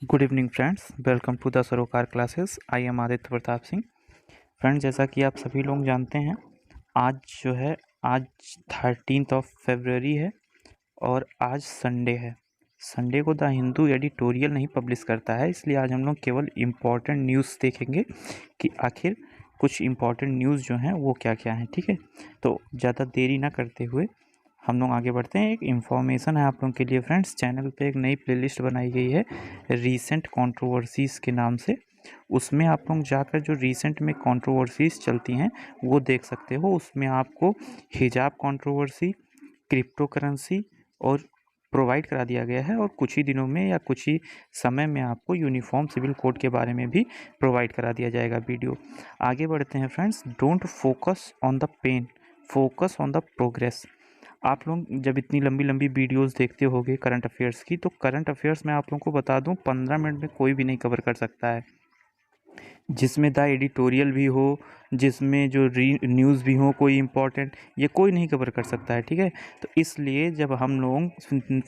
Good evening friends, welcome to the Sarokar classes. I am Aditya Pratap Singh. Friends, जैसा कि आप सभी लोग जानते हैं, आज जो है आज 13 फरवरी है और आज संडे है। संडे को द हिंदू एडिटोरियल नहीं पब्लिश करता है, इसलिए आज हम लोग केवल इम्पॉर्टेंट न्यूज़ देखेंगे कि आखिर कुछ इम्पॉर्टेंट न्यूज़ जो हैं वो क्या क्या हैं। ठीक है, तो ज़्यादा देरी ना करते हुए हम लोग आगे बढ़ते हैं। एक इन्फॉर्मेशन है आप लोगों के लिए फ्रेंड्स, चैनल पे एक नई प्लेलिस्ट बनाई गई है रीसेंट कंट्रोवर्सीज़ के नाम से। उसमें आप लोग जाकर जो रीसेंट में कंट्रोवर्सीज़ चलती हैं वो देख सकते हो। उसमें आपको हिजाब कंट्रोवर्सी, क्रिप्टो करेंसी और प्रोवाइड करा दिया गया है, और कुछ ही दिनों में या कुछ ही समय में आपको यूनिफॉर्म सिविल कोड के बारे में भी प्रोवाइड करा दिया जाएगा वीडियो। आगे बढ़ते हैं friends. Don't focus on the pain, focus on the progress. आप लोग जब इतनी लंबी लंबी वीडियोस देखते होगे करंट अफेयर्स की, तो करंट अफेयर्स मैं आप लोगों को बता दूं 15 मिनट में कोई भी नहीं कवर कर सकता है। जिसमें द एडिटोरियल भी हो, जिसमें जो न्यूज़ भी हो कोई इम्पोर्टेंट, ये कोई नहीं कवर कर सकता है। ठीक है, तो इसलिए जब हम लोग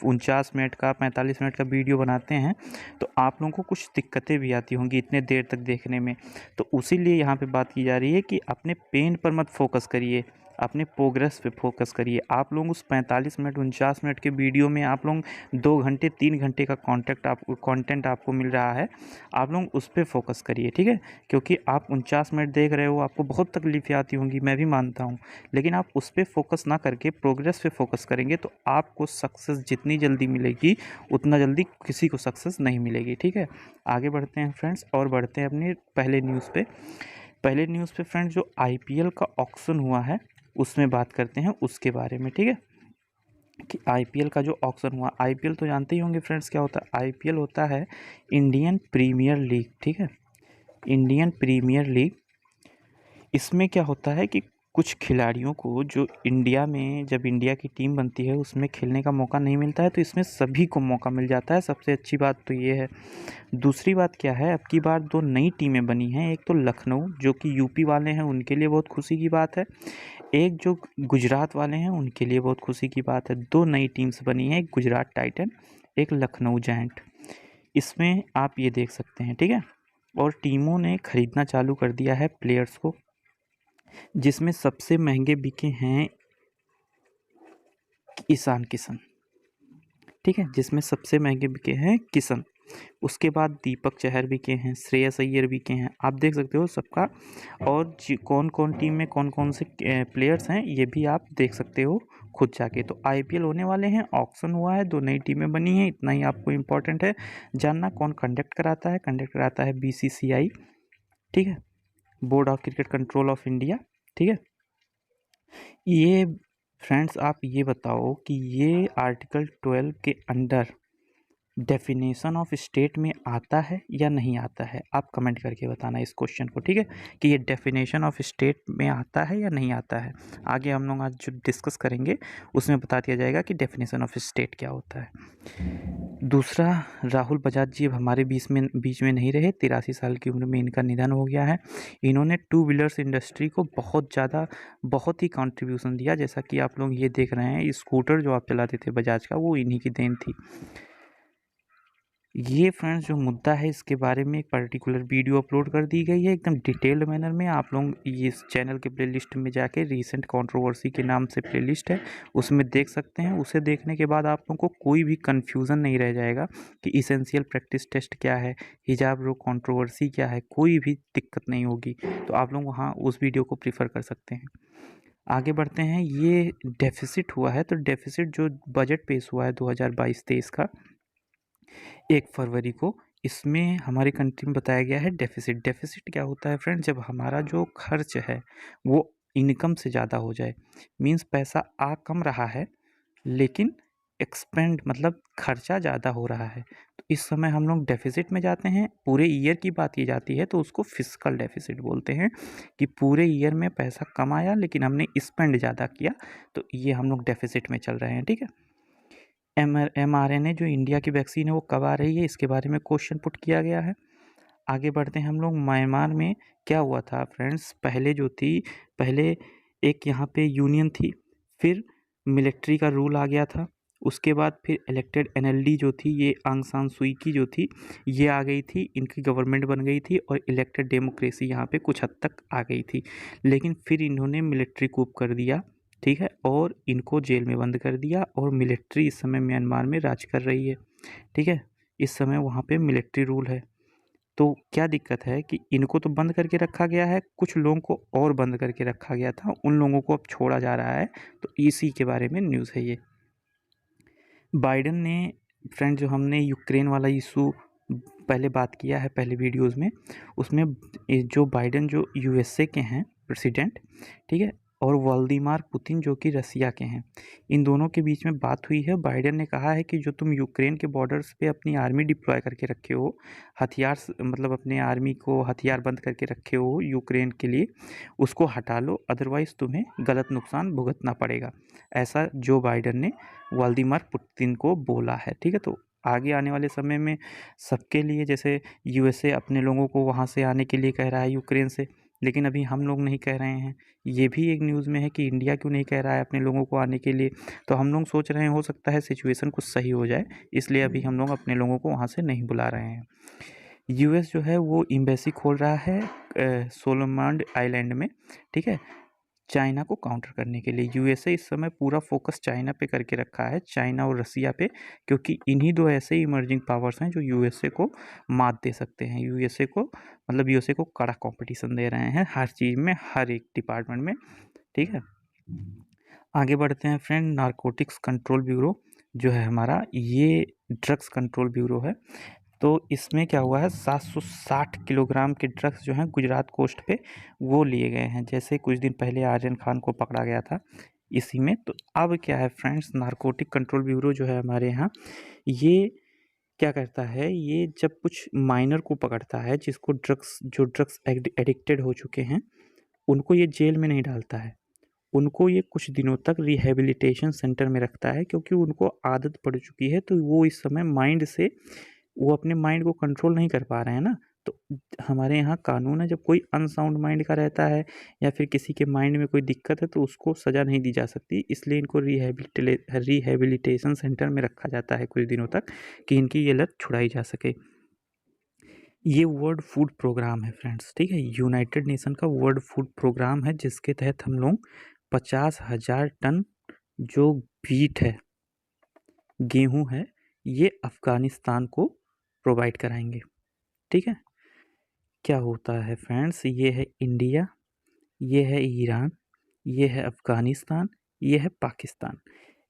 49 मिनट का 45 मिनट का वीडियो बनाते हैं तो आप लोगों को कुछ दिक्कतें भी आती होंगी इतने देर तक देखने में। तो उसीलिए यहाँ पे बात की जा रही है कि अपने पेन पर मत फोकस करिए, अपने प्रोग्रेस पे फोकस करिए। आप लोग उस 45 मिनट 49 मिनट के वीडियो में आप लोग 2 घंटे 3 घंटे का कंटेंट आपको मिल रहा है, आप लोग उस पर फोकस करिए। ठीक है, क्योंकि आप 49 मिनट देख रहे हो, आपको बहुत तकलीफ़ें आती होंगी, मैं भी मानता हूँ, लेकिन आप उस पर फोकस ना करके प्रोग्रेस पे फोकस करेंगे तो आपको सक्सेस जितनी जल्दी मिलेगी उतना जल्दी किसी को सक्सेस नहीं मिलेगी। ठीक है, आगे बढ़ते हैं फ्रेंड्स और बढ़ते हैं अपने पहले न्यूज़ पे। पहले न्यूज़ पे फ्रेंड्स, जो आईपीएल का ऑक्शन हुआ है उसमें बात करते हैं उसके बारे में। ठीक है, कि आईपीएल का जो ऑक्शन हुआ, आईपीएल तो जानते ही होंगे फ्रेंड्स क्या होता है। आईपीएल होता है इंडियन प्रीमियर लीग। ठीक है, इंडियन प्रीमियर लीग। इसमें क्या होता है कि कुछ खिलाड़ियों को जो इंडिया में, जब इंडिया की टीम बनती है उसमें खेलने का मौका नहीं मिलता है, तो इसमें सभी को मौका मिल जाता है। सबसे अच्छी बात तो ये है। दूसरी बात क्या है, अब की बार 2 नई टीमें बनी हैं। एक तो लखनऊ जो कि यूपी वाले हैं, उनके लिए बहुत खुशी की बात है। एक जो गुजरात वाले हैं उनके लिए बहुत खुशी की बात है। 2 नई टीम्स बनी हैं, एक गुजरात टाइटन, एक लखनऊ जायंट। इसमें आप ये देख सकते हैं। ठीक है, और टीमों ने खरीदना चालू कर दिया है प्लेयर्स को, जिसमें सबसे महंगे बिके हैं ईशान किशन। ठीक है, जिसमें सबसे महंगे बिके हैं किशन। उसके बाद दीपक चहर बिके हैं, श्रेयस अय्यर बिके हैं। आप देख सकते हो सबका, और कौन कौन टीम में कौन कौन से प्लेयर्स हैं ये भी आप देख सकते हो खुद जाके। तो आईपीएल होने वाले हैं, ऑक्शन हुआ है, 2 नई टीमें बनी हैं, इतना ही आपको इम्पोर्टेंट है जानना। कौन कंडक्ट कराता है? कंडक्ट कराता है बीसीसीआई। ठीक है, board of cricket control of India. ठीक है, ये फ्रेंड्स आप ये बताओ कि ये आर्टिकल 12 के अंडर डेफिनेशन ऑफ स्टेट में आता है या नहीं आता है? आप कमेंट करके बताना इस क्वेश्चन को। ठीक है, कि ये डेफिनेशन ऑफ स्टेट में आता है या नहीं आता है। आगे हम लोग आज जो डिस्कस करेंगे उसमें बता दिया जाएगा कि डेफिनेशन ऑफ स्टेट क्या होता है। दूसरा, राहुल बजाज जी अब हमारे बीच में नहीं रहे। 83 साल की उम्र में इनका निधन हो गया है। इन्होंने टू व्हीलर्स इंडस्ट्री को बहुत ही कंट्रीब्यूशन दिया। जैसा कि आप लोग ये देख रहे हैं, स्कूटर जो आप चलाते थे बजाज का, वो इन्हीं की देन थी। ये फ्रेंड्स जो मुद्दा है, इसके बारे में एक पर्टिकुलर वीडियो अपलोड कर दी गई है एकदम डिटेल्ड मैनर में। आप लोग इस चैनल के प्लेलिस्ट में जाके, रीसेंट कंट्रोवर्सी के नाम से प्लेलिस्ट है, उसमें देख सकते हैं। उसे देखने के बाद आप लोगों को कोई भी कन्फ्यूज़न नहीं रह जाएगा कि इसेंशियल प्रैक्टिस टेस्ट क्या है, हिजाब रो कंट्रोवर्सी क्या है, कोई भी दिक्कत नहीं होगी। तो आप लोग वहाँ उस वीडियो को प्रीफर कर सकते हैं। आगे बढ़ते हैं। ये डेफिसिट हुआ है, तो डेफिसिट जो बजट पेश हुआ है 2022-23 का 1 फरवरी को, इसमें हमारी कंट्री में बताया गया है डेफिसिट। डेफिसिट क्या होता है फ्रेंड? जब हमारा जो खर्च है वो इनकम से ज़्यादा हो जाए, मीन्स पैसा आ कम रहा है लेकिन एक्सपेंड मतलब खर्चा ज़्यादा हो रहा है, तो इस समय हम लोग डेफिसिट में जाते हैं। पूरे ईयर की बात की जाती है तो उसको फिस्कल डेफिसिट बोलते हैं, कि पूरे ईयर में पैसा कम आया लेकिन हमने स्पेंड ज़्यादा किया, तो ये हम लोग डेफिसिट में चल रहे हैं। ठीक है, mRNA जो इंडिया की वैक्सीन है वो कब आ रही है, इसके बारे में क्वेश्चन पुट किया गया है। आगे बढ़ते हैं हम लोग। म्यांमार में क्या हुआ था फ्रेंड्स? पहले एक यहाँ पे यूनियन थी, फिर मिलिट्री का रूल आ गया था, उसके बाद फिर इलेक्टेड एनएलडी जो थी, ये आंग सान सुई की जो थी, ये आ गई थी, इनकी गवर्नमेंट बन गई थी और इलेक्टेड डेमोक्रेसी यहाँ पे कुछ हद तक आ गई थी। लेकिन फिर इन्होंने मिलिट्री कूप कर दिया, ठीक है, और इनको जेल में बंद कर दिया और मिलिट्री इस समय म्यांमार में राज कर रही है, ठीक है। इस समय वहाँ पे मिलिट्री रूल है। तो क्या दिक्कत है कि इनको तो बंद करके रखा गया है, कुछ लोगों को और बंद करके रखा गया था, उन लोगों को अब छोड़ा जा रहा है। तो इसी के बारे में न्यूज़ है ये। बाइडन ने, फ्रेंड, जो हमने यूक्रेन वाला इशू पहले बात किया है पहले वीडियोस में, उसमें जो बाइडन जो यूएसए के हैं प्रेसिडेंट, ठीक है, और व्लादिमीर पुतिन जो कि रसिया के हैं, इन दोनों के बीच में बात हुई है। बाइडन ने कहा है कि जो तुम यूक्रेन के बॉर्डर्स पे अपनी आर्मी डिप्लॉय करके रखे हो, हथियार मतलब अपने आर्मी को हथियार बंद करके रखे हो यूक्रेन के लिए, उसको हटा लो, अदरवाइज़ तुम्हें गलत नुकसान भुगतना पड़ेगा। ऐसा जो बाइडन ने व्लादिमीर पुतिन को बोला है, ठीक है। तो आगे आने वाले समय में सबके लिए, जैसे यूएसए अपने लोगों को वहाँ से आने के लिए कह रहा है यूक्रेन से, लेकिन अभी हम लोग नहीं कह रहे हैं। ये भी एक न्यूज़ में है कि इंडिया क्यों नहीं कह रहा है अपने लोगों को आने के लिए। तो हम लोग सोच रहे हैं हो सकता है सिचुएशन कुछ सही हो जाए, इसलिए अभी हम लोग अपने लोगों को वहाँ से नहीं बुला रहे हैं। यूएस जो है वो एम्बेसी खोल रहा है सोलोमन आइलैंड में, ठीक है, चाइना को काउंटर करने के लिए। यूएसए इस समय पूरा फोकस चाइना पे करके रखा है, चाइना और रसिया पे, क्योंकि इन्हीं दो ऐसे इमर्जिंग पावर्स हैं जो यूएसए को मात दे सकते हैं। यूएसए को, मतलब यूएसए को कड़ा कंपटीशन दे रहे हैं हर चीज़ में, हर एक डिपार्टमेंट में, ठीक है। आगे बढ़ते हैं फ्रेंड। नारकोटिक्स कंट्रोल ब्यूरो जो है हमारा, ये ड्रग्स कंट्रोल ब्यूरो है। तो इसमें क्या हुआ है, 760 किलोग्राम के ड्रग्स जो हैं गुजरात कोस्ट पे वो लिए गए हैं। जैसे कुछ दिन पहले आर्यन खान को पकड़ा गया था इसी में। तो अब क्या है फ्रेंड्स, नारकोटिक कंट्रोल ब्यूरो जो है हमारे यहाँ, ये क्या करता है, ये जब कुछ माइनर को पकड़ता है जिसको ड्रग्स एडिक्टेड हो चुके हैं, उनको ये जेल में नहीं डालता है, उनको ये कुछ दिनों तक रिहेबिलिटेशन सेंटर में रखता है, क्योंकि उनको आदत पड़ चुकी है। तो वो इस समय माइंड से, वो अपने माइंड को कंट्रोल नहीं कर पा रहे हैं ना। तो हमारे यहाँ कानून है, जब कोई अनसाउंड माइंड का रहता है या फिर किसी के माइंड में कोई दिक्कत है तो उसको सज़ा नहीं दी जा सकती, इसलिए इनको रिहेबिलिटेशन सेंटर में रखा जाता है कुछ दिनों तक, कि इनकी ये लत छुड़ाई जा सके। ये वर्ल्ड फूड प्रोग्राम है फ्रेंड्स, ठीक है, यूनाइटेड नेशन का वर्ल्ड फूड प्रोग्राम है, जिसके तहत हम लोग 50,000 टन जो वीट है, गेहूं है, ये अफ़गानिस्तान को प्रोवाइड कराएंगे, ठीक है। क्या होता है फ्रेंड्स, ये है इंडिया, ये है ईरान, ये है अफ़गानिस्तान, ये है पाकिस्तान।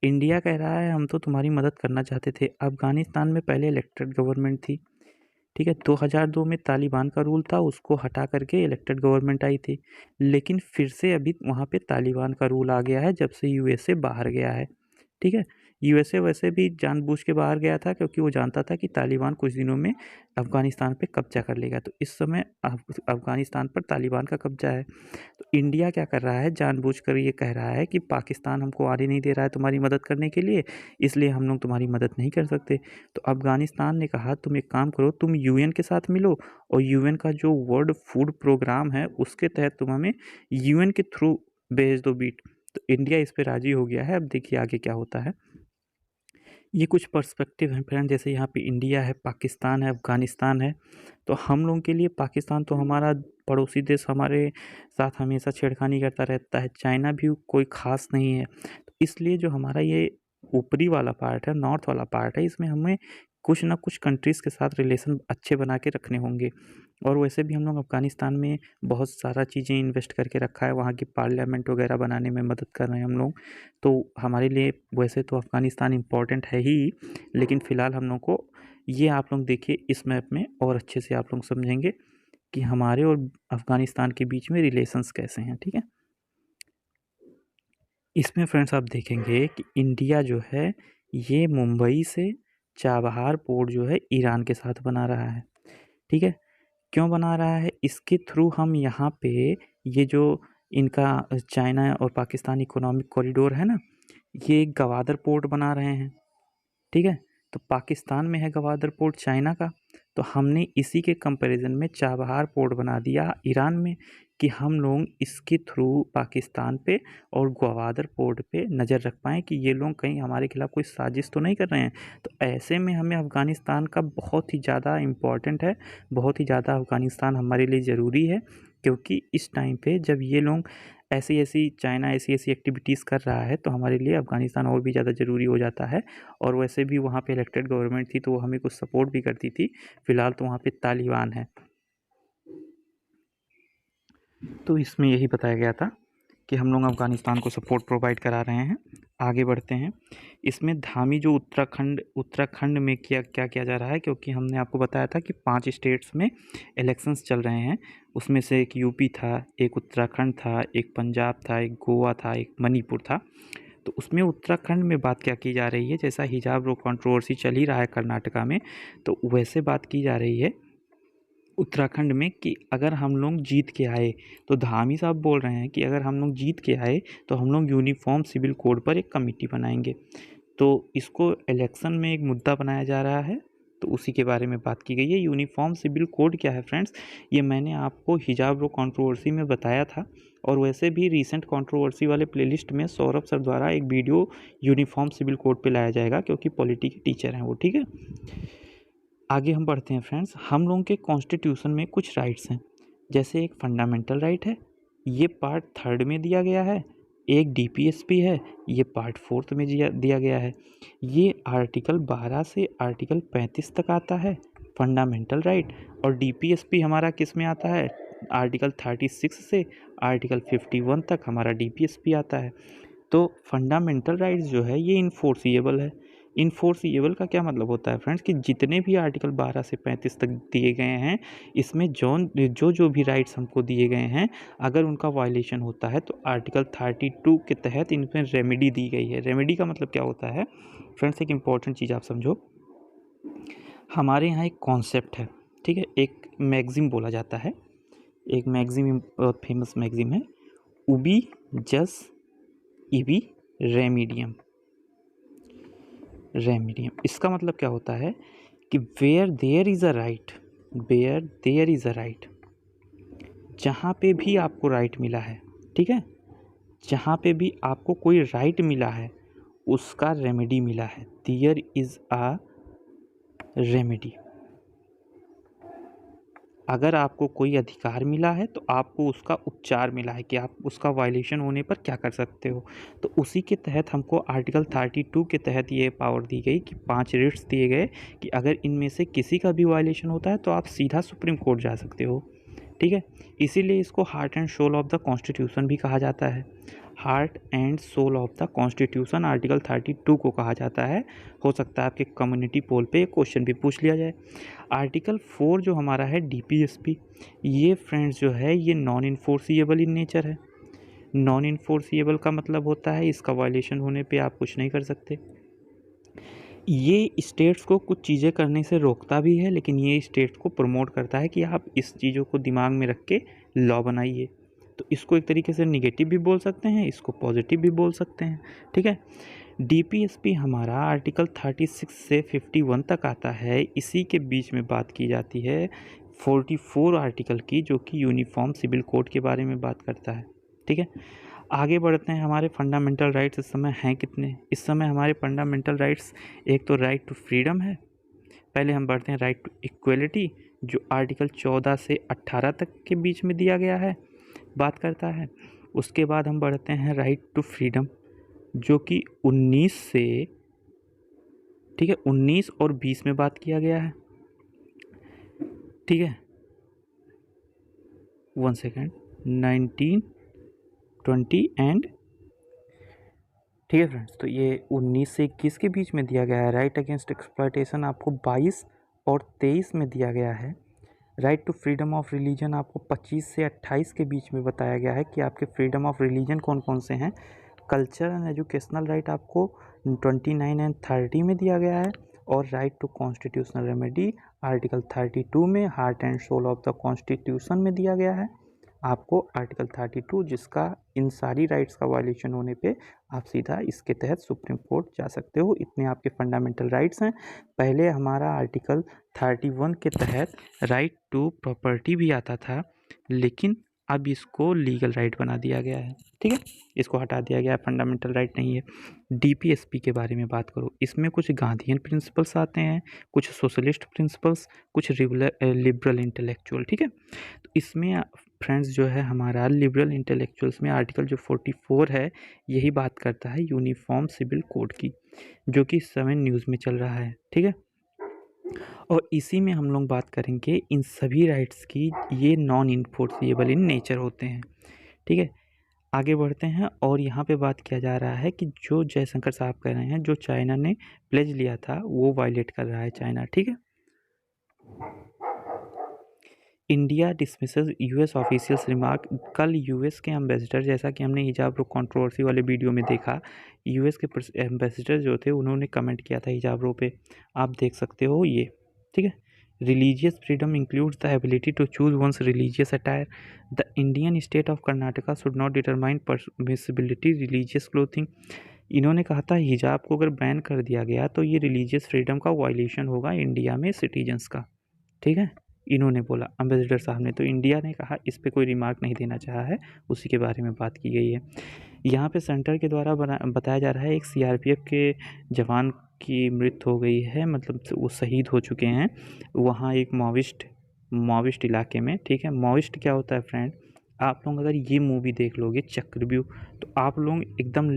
इंडिया कह रहा है हम तो तुम्हारी मदद करना चाहते थे। अफ़गानिस्तान में पहले इलेक्टेड गवर्नमेंट थी, ठीक है, 2002 में तालिबान का रूल था, उसको हटा करके इलेक्टेड गवर्नमेंट आई थी। लेकिन फिर से अभी वहाँ पे तालिबान का रूल आ गया है जब से यूएसए बाहर गया है, ठीक है। यूएसए वैसे भी जानबूझ के बाहर गया था, क्योंकि वो जानता था कि तालिबान कुछ दिनों में अफ़गानिस्तान पे कब्जा कर लेगा। तो इस समय अफ़गानिस्तान पर तालिबान का कब्जा है। तो इंडिया क्या कर रहा है, जानबूझकर ये कह रहा है कि पाकिस्तान हमको आने नहीं दे रहा है तुम्हारी मदद करने के लिए, इसलिए हम लोग तुम्हारी मदद नहीं कर सकते। तो अफ़गानिस्तान ने कहा तुम एक काम करो, तुम यूएन के साथ मिलो और यूएन का जो वर्ल्ड फूड प्रोग्राम है उसके तहत तुम हमें यूएन के थ्रू भेज दो बीट। तो इंडिया इस पे राज़ी हो गया है। अब देखिए आगे क्या होता है। ये कुछ पर्सपेक्टिव हैं फ्रेंड, जैसे यहाँ पे इंडिया है, पाकिस्तान है, अफ़गानिस्तान है। तो हम लोगों के लिए पाकिस्तान तो हमारा पड़ोसी देश, हमारे साथ हमेशा छेड़खानी करता रहता है। चाइना भी कोई ख़ास नहीं है। तो इसलिए जो हमारा ये ऊपरी वाला पार्ट है, नॉर्थ वाला पार्ट है, इसमें हमें कुछ ना कुछ कंट्रीज़ के साथ रिलेशन अच्छे बना के रखने होंगे। और वैसे भी हम लोग अफ़गानिस्तान में बहुत सारा चीज़ें इन्वेस्ट करके रखा है, वहाँ की पार्लियामेंट वगैरह बनाने में मदद कर रहे हैं हम लोग। तो हमारे लिए वैसे तो अफ़गानिस्तान इम्पॉर्टेंट है ही, लेकिन फ़िलहाल हम लोग को ये, आप लोग देखिए इस मैप में और अच्छे से आप लोग समझेंगे कि हमारे और अफ़गानिस्तान के बीच में रिलेशंस कैसे हैं, ठीक है। इसमें फ्रेंड्स आप देखेंगे कि इंडिया जो है ये मुंबई से चाबहार पोर्ट जो है ईरान के साथ बना रहा है, ठीक है। क्यों बना रहा है, इसके थ्रू हम यहाँ पे ये जो इनका चाइना और पाकिस्तान इकोनॉमिक कॉरिडोर है ना, ये एक गवादर पोर्ट बना रहे हैं, ठीक है। तो पाकिस्तान में है गवादर पोर्ट चाइना का, तो हमने इसी के कंपैरिजन में चाबहार पोर्ट बना दिया ईरान में, कि हम लोग इसके थ्रू पाकिस्तान पे और ग्वादर पोर्ट पे नज़र रख पाएँ कि ये लोग कहीं हमारे खिलाफ़ कोई साजिश तो नहीं कर रहे हैं। तो ऐसे में हमें अफ़गानिस्तान का बहुत ही ज़्यादा इम्पोर्टेंट है, बहुत ही ज़्यादा अफ़गानिस्तान हमारे लिए ज़रूरी है, क्योंकि इस टाइम पे जब ये लोग ऐसी चाइना ऐसी एक्टिविटीज़ कर रहा है तो हमारे लिए अफ़गानिस्तान और भी ज़्यादा ज़रूरी हो जाता है। और वैसे भी वहाँ पे इलेक्टेड गवर्नमेंट थी तो वो हमें कुछ सपोर्ट भी करती थी। फ़िलहाल तो वहाँ पे तालिबान है। तो इसमें यही बताया गया था कि हम लोग अफ़गानिस्तान को सपोर्ट प्रोवाइड करा रहे हैं। आगे बढ़ते हैं। इसमें धामी जो उत्तराखंड में क्या किया जा रहा है, क्योंकि हमने आपको बताया था कि 5 स्टेट्स में इलेक्शंस चल रहे हैं। उसमें से एक यूपी था, एक उत्तराखंड था, एक पंजाब था, एक गोवा था, एक मणिपुर था। तो उसमें उत्तराखंड में बात क्या की जा रही है, जैसा हिजाब रो कंट्रोवर्सी चल ही रहा है कर्नाटका में, तो वैसे बात की जा रही है उत्तराखंड में कि अगर हम लोग जीत के आए, तो धामी साहब बोल रहे हैं कि अगर हम लोग जीत के आए तो हम लोग यूनिफॉर्म सिविल कोड पर एक कमेटी बनाएंगे। तो इसको इलेक्शन में एक मुद्दा बनाया जा रहा है, तो उसी के बारे में बात की गई है। यूनिफॉर्म सिविल कोड क्या है फ्रेंड्स, ये मैंने आपको हिजाब रो कंट्रोवर्सी में बताया था, और वैसे भी रीसेंट कंट्रोवर्सी वाले प्लेलिस्ट में सौरभ सर द्वारा एक वीडियो यूनिफॉर्म सिविल कोड पे लाया जाएगा, क्योंकि पॉलिटी के टीचर हैं वो, ठीक है। आगे हम बढ़ते हैं फ्रेंड्स। हम लोगों के कॉन्स्टिट्यूशन में कुछ राइट्स हैं, जैसे एक फंडामेंटल राइट है, ये पार्ट 3 में दिया गया है। एक डीपीएसपी है, ये पार्ट 4 में दिया गया है। ये आर्टिकल 12 से आर्टिकल 35 तक आता है फंडामेंटल राइट, और डीपीएसपी हमारा किस में आता है, आर्टिकल 36 से आर्टिकल 51 तक हमारा डीपीएसपी आता है। तो फंडामेंटल राइट्स जो है ये इन्फोर्सिएबल है। इन्फोर्सिएबल का क्या मतलब होता है फ्रेंड्स, कि जितने भी आर्टिकल 12 से 35 तक दिए गए हैं, इसमें जो भी राइट्स हमको दिए गए हैं, अगर उनका वायलेशन होता है तो आर्टिकल 32 के तहत इनमें रेमेडी दी गई है। रेमेडी का मतलब क्या होता है फ्रेंड्स, एक इम्पॉर्टेंट चीज़ आप समझो। हमारे यहाँ एक कॉन्सेप्ट है, ठीक है, एक मैगज़ीन बोला जाता है, एक मैगज़ीन बहुत फेमस मैगज़ीन है, उबी जस इबी रेमीडियम। इसका मतलब क्या होता है कि where there is a right, जहाँ पे भी आपको राइट मिला है, ठीक है, जहाँ पे भी आपको कोई राइट मिला है उसका रेमेडी मिला है, देयर इज़ अ रेमेडी। अगर आपको कोई अधिकार मिला है तो आपको उसका उपचार मिला है कि आप उसका वायलेशन होने पर क्या कर सकते हो। तो उसी के तहत हमको आर्टिकल 32 के तहत ये पावर दी गई कि 5 रिट्स दिए गए कि अगर इनमें से किसी का भी वायलेशन होता है तो आप सीधा सुप्रीम कोर्ट जा सकते हो, ठीक है। इसीलिए इसको heart and soul of the constitution भी कहा जाता है। Heart and soul of the constitution article 32 को कहा जाता है। हो सकता है आपके कम्युनिटी पोल पे क्वेश्चन भी पूछ लिया जाए। आर्टिकल 4 जो हमारा है डीपीएसपी, ये फ्रेंड्स जो है ये नॉन इन्फोर्सिएबल इन नेचर है। नॉन इन्फोर्सिएबल का मतलब होता है इसका वायलेशन होने पे आप कुछ नहीं कर सकते। ये स्टेट्स को कुछ चीज़ें करने से रोकता भी है, लेकिन ये स्टेट्स को प्रमोट करता है कि आप इस चीज़ों को दिमाग में रख के लॉ बनाइए। तो इसको एक तरीके से निगेटिव भी बोल सकते हैं, इसको पॉजिटिव भी बोल सकते हैं, ठीक है। डीपीएसपी हमारा आर्टिकल 36 से 51 तक आता है। इसी के बीच में बात की जाती है 44 आर्टिकल की, जो कि यूनिफॉर्म सिविल कोड के बारे में बात करता है, ठीक है। आगे बढ़ते हैं। हमारे फंडामेंटल राइट्स इस समय हैं कितने? इस समय हमारे फंडामेंटल राइट्स, एक तो राइट टू फ्रीडम है। पहले हम बढ़ते हैं राइट टू इक्वलिटी, जो आर्टिकल 14 से 18 तक के बीच में दिया गया है, बात करता है। उसके बाद हम बढ़ते हैं राइट टू फ्रीडम, जो कि 19 से, ठीक है, 19 और 20 में बात किया गया है, ठीक है। 1 सेकेंड, 19, 20 एंड, ठीक है फ्रेंड्स। तो ये 19 से 21 के बीच में दिया गया है। राइट अगेंस्ट एक्सप्लॉयटेशन आपको 22 और 23 में दिया गया है। Right to freedom of religion आपको 25 से 28 के बीच में बताया गया है कि आपके फ्रीडम ऑफ रिलीजन कौन कौन से हैं। कल्चर एंड एजुकेशनल राइट आपको 29 एंड 30 में दिया गया है। और right to constitutional remedy article 32 में, heart and soul of the constitution में दिया गया है आपको आर्टिकल 32, जिसका इन सारी राइट्स का वायलेशन होने पे आप सीधा इसके तहत सुप्रीम कोर्ट जा सकते हो। इतने आपके फंडामेंटल राइट्स हैं। पहले हमारा आर्टिकल 31 के तहत राइट टू प्रॉपर्टी भी आता था, लेकिन अब इसको लीगल राइट बना दिया गया है, ठीक है, इसको हटा दिया गया है, फंडामेंटल राइट नहीं है। डीपीएसपी के बारे में बात करो, इसमें कुछ गांधीयन प्रिंसिपल्स आते हैं, कुछ सोशलिस्ट प्रिंसिपल्स, कुछ लिबरल इंटेलेक्चुअल, ठीक है। तो इसमें फ्रेंड्स जो है हमारा लिबरल इंटेलेक्चुअल्स में आर्टिकल जो 44 है यही बात करता है यूनिफॉर्म सिविल कोड की, जो कि 7 न्यूज़ में चल रहा है, ठीक है। और इसी में हम लोग बात करेंगे इन सभी राइट्स की, ये नॉन इन्फोर्सिएबल इन नेचर होते हैं, ठीक है। आगे बढ़ते हैं और यहाँ पे बात किया जा रहा है कि जो जयशंकर साहब कह रहे हैं, जो चाइना ने प्लेज लिया था वो वायलेट कर रहा है चाइना, ठीक है। India dismisses US officials remark, कल यूएस के एम्बेसडर, जैसा कि हमने हिजाब रो कंट्रोवर्सी वाले वीडियो में देखा, यूएस के एम्बेसडर जो थे उन्होंने कमेंट किया था हिजाब रो पे, आप देख सकते हो ये, ठीक है। Religious freedom includes the ability to choose one's religious attire, the Indian state of Karnataka should not determine permissibility religious clothing. इन्होंने कहा था हिजाब को अगर बैन कर दिया गया तो ये रिलीजियस फ्रीडम का वायलेशन होगा इंडिया में सिटीजन्स का, ठीक है, इन्होंने बोला एम्बेसडर साहब ने। तो इंडिया ने कहा, इस पे कोई रिमार्क नहीं देना चाहा है, उसी के बारे में बात की गई है। यहाँ पे सेंटर के द्वारा बताया जा रहा है एक सीआरपीएफ के जवान की मृत्यु हो गई है, मतलब वो शहीद हो चुके हैं वहाँ एक माओविस्ट इलाके में, ठीक है। माओविस्ट क्या होता है फ्रेंड, आप लोग अगर ये मूवी देख लोगे चक्रव्यूह, तो आप लोग एकदम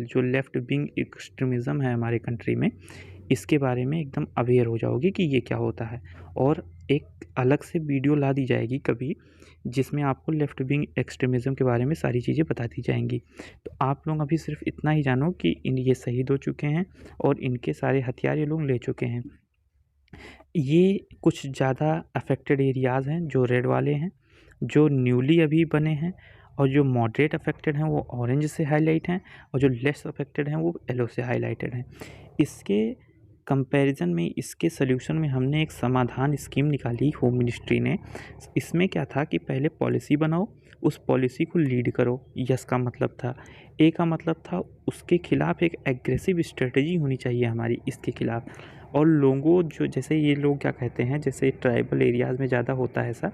जो लेफ्ट विंग एक्सट्रीमिज़म है हमारे कंट्री में, इसके बारे में एकदम अवेयर हो जाओगे कि ये क्या होता है। और एक अलग से वीडियो ला दी जाएगी कभी, जिसमें आपको लेफ्ट विंग एक्सट्रीमिज़म के बारे में सारी चीज़ें बता दी जाएंगी। तो आप लोग अभी सिर्फ इतना ही जानो कि ये शहीद हो चुके हैं और इनके सारे हथियार ये लोग ले चुके हैं। ये कुछ ज़्यादा अफेक्टेड एरियाज़ हैं जो रेड वाले हैं, जो न्यूली अभी बने हैं, और जो मॉडरेट अफेक्टेड हैं वो ऑरेंज से हाईलाइट हैं, और जो लेस अफेक्टेड हैं वो येलो से हाईलाइटेड हैं। इसके कंपैरिजन में, इसके सल्यूशन में हमने एक समाधान स्कीम निकाली होम मिनिस्ट्री ने। इसमें क्या था कि पहले पॉलिसी बनाओ, उस पॉलिसी को लीड करो, यस का मतलब था। ए का मतलब था उसके खिलाफ एक एग्रेसिव स्ट्रेटजी होनी चाहिए हमारी इसके खिलाफ। और लोगों जो, जैसे ये लोग क्या कहते हैं, जैसे ट्राइबल एरियाज़ में ज़्यादा होता है ऐसा,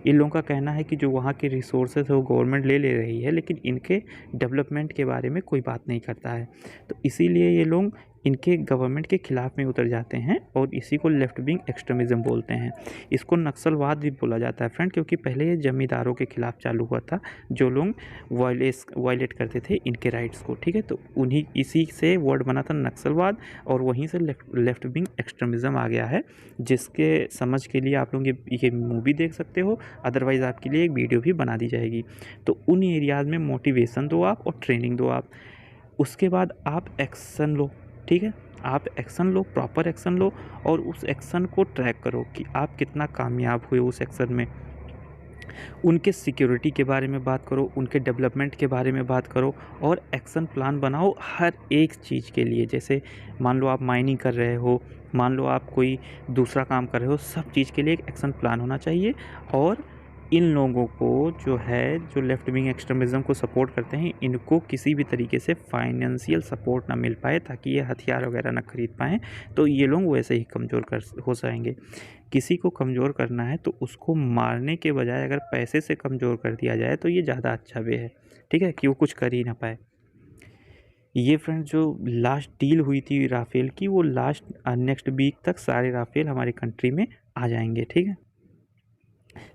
इन लोगों का कहना है कि जो वहाँ के रिसोर्सेज है वो गवर्नमेंट ले रही है, लेकिन इनके डेवलपमेंट के बारे में कोई बात नहीं करता है। तो इसीलिए ये लोग इनके गवर्नमेंट के खिलाफ में उतर जाते हैं और इसी को लेफ्ट विंग एक्सट्रीमिज़म बोलते हैं। इसको नक्सलवाद भी बोला जाता है फ्रेंड, क्योंकि पहले ये जमींदारों के खिलाफ चालू हुआ था, जो लोग वायलेट करते थे इनके राइट्स को, ठीक है। तो उन्हीं इसी से वर्ड बना था नक्सलवाद, और वहीं से लेफ्ट विंग एक्सट्रीमिज़म आ गया है, जिसके समझ के लिए आप लोग ये मूवी देख सकते हो, अदरवाइज़ आपके लिए एक वीडियो भी बना दी जाएगी। तो उन एरियाज़ में मोटिवेशन दो आप और ट्रेनिंग दो आप, उसके बाद आप एक्शन लो, ठीक है। आप एक्शन लो, प्रॉपर एक्शन लो, और उस एक्शन को ट्रैक करो कि आप कितना कामयाब हुए उस एक्शन में। उनके सिक्योरिटी के बारे में बात करो, उनके डेवलपमेंट के बारे में बात करो, और एक्शन प्लान बनाओ हर एक चीज़ के लिए। जैसे मान लो आप माइनिंग कर रहे हो, मान लो आप कोई दूसरा काम कर रहे हो, सब चीज़ के लिए एक एक्शन प्लान होना चाहिए। और इन लोगों को जो है, जो लेफ्ट विंग एक्सट्रीमिज़म को सपोर्ट करते हैं, इनको किसी भी तरीके से फाइनेंशियल सपोर्ट ना मिल पाए, ताकि ये हथियार वगैरह ना खरीद पाएँ, तो ये लोग वैसे ही कमज़ोर हो जाएंगे। किसी को कमज़ोर करना है तो उसको मारने के बजाय अगर पैसे से कमज़ोर कर दिया जाए तो ये ज़्यादा अच्छा वे है, ठीक है, कि वो कुछ कर ही ना पाए। ये फ्रेंड्स जो लास्ट डील हुई थी राफेल की, वो नेक्स्ट वीक तक सारे राफेल हमारी कंट्री में आ जाएंगे, ठीक है।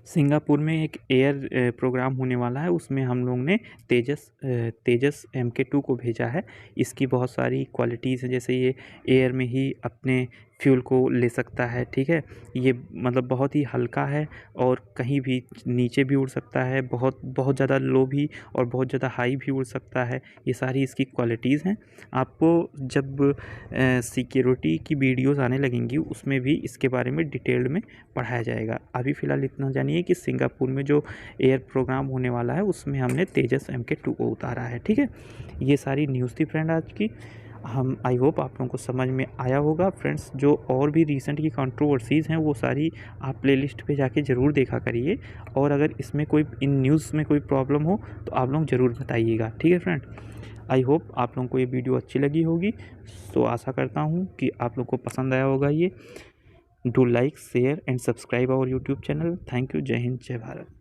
सिंगापुर में एक एयर प्रोग्राम होने वाला है, उसमें हम लोग ने तेजस MK2 को भेजा है। इसकी बहुत सारी क्वालिटीज़ हैं, जैसे ये एयर में ही अपने फ्यूल को ले सकता है, ठीक है। ये मतलब बहुत ही हल्का है और कहीं भी नीचे भी उड़ सकता है, बहुत ज़्यादा लो भी और बहुत ज़्यादा हाई भी उड़ सकता है। ये सारी इसकी क्वालिटीज़ हैं। आपको जब सिक्योरिटी की वीडियोज़ आने लगेंगी उसमें भी इसके बारे में डिटेल्ड में पढ़ाया जाएगा। अभी फ़िलहाल इतना जानिए कि सिंगापुर में जो एयर प्रोग्राम होने वाला है उसमें हमने तेजस MK2 को उतारा है, ठीक है। ये सारी न्यूज़ थी फ्रेंड आज की। आई होप आप लोगों को समझ में आया होगा फ्रेंड्स। जो और भी रिसेंट की कंट्रोवर्सीज़ हैं वो सारी आप प्लेलिस्ट पे जाके ज़रूर देखा करिए, और अगर इसमें कोई इन न्यूज़ में कोई प्रॉब्लम हो तो आप लोग ज़रूर बताइएगा, ठीक है फ्रेंड। आई होप आप लोगों को ये वीडियो अच्छी लगी होगी, तो आशा करता हूँ कि आप लोग को पसंद आया होगा ये। Do like, share and subscribe our YouTube channel. Thank you. जय हिंद, जय भारत।